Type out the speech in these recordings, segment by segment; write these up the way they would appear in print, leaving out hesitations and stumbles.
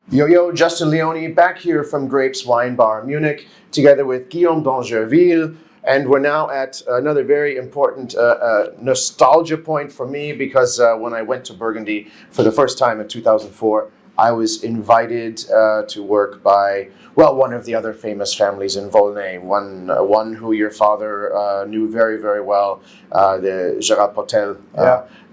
Yo, Justine Leone back here from Grapes Wine Bar Munich, together with Guillaume d'Angerville, and we're now at another very important nostalgia point for me because when I went to Burgundy for the first time in 2004, I was invited to work by, well, one of the other famous families in Volnay, one who your father knew very, very well, the Gérard Potel.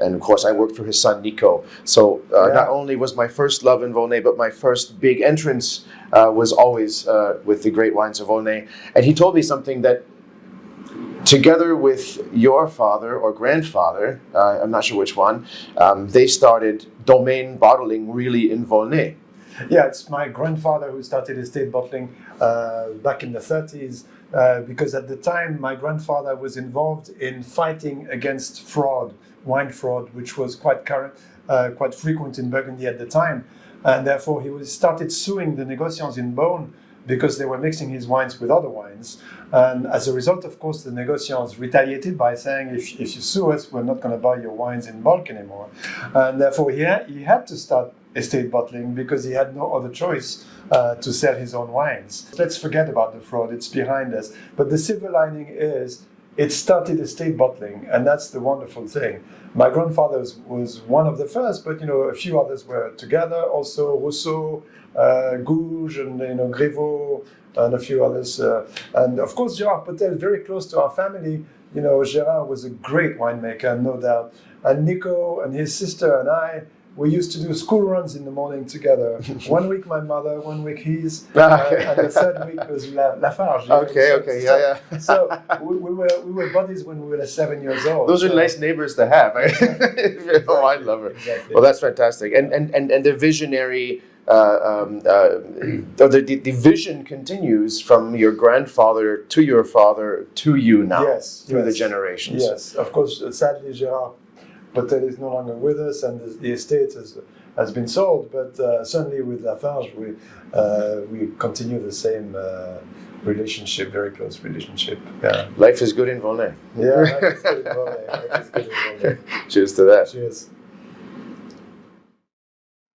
And of course, I worked for his son, Nico. So not only was my first love in Volnay, but my first big entrance was always with the great wines of Volnay. And he told me something that, together with your father or grandfather, I'm not sure which one, they started Domaine bottling really in Volnay. Yeah, it's my grandfather who started estate bottling back in the 30s because at the time my grandfather was involved in fighting against fraud, wine fraud, which was quite frequent in Burgundy at the time. And therefore he started suing the négociants in Beaune because they were mixing his wines with other wines. And as a result, of course, the négociants retaliated by saying, if you sue us, we're not going to buy your wines in bulk anymore. And therefore, he had to start estate bottling because he had no other choice to sell his own wines. Let's forget about the fraud, it's behind us. But the silver lining is, it started estate bottling, and that's the wonderful thing. My grandfather was one of the first, but a few others were together. Also Rousseau, Gouge, and Griveaux, and a few others. And of course, Gérard Potel, very close to our family. Gérard was a great winemaker, no doubt. And Nico and his sister and I, we used to do school runs in the morning together. 1 week my mother, 1 week his, and the third week was Lafarge. Okay, So we were buddies when we were 7 years old. Those are nice neighbors to have. If you're a wine lover. Exactly. Well, that's fantastic. And the visionary, the vision continues from your grandfather to your father to you now, through the generations. Yes, of course. Sadly, Gérard Potel is no longer with us, and the estate has been sold. But certainly with Lafarge, we continue the same relationship, very close relationship. Yeah. Life is good in Volnay. Yeah, life is good in Volnay. Cheers to that. Cheers.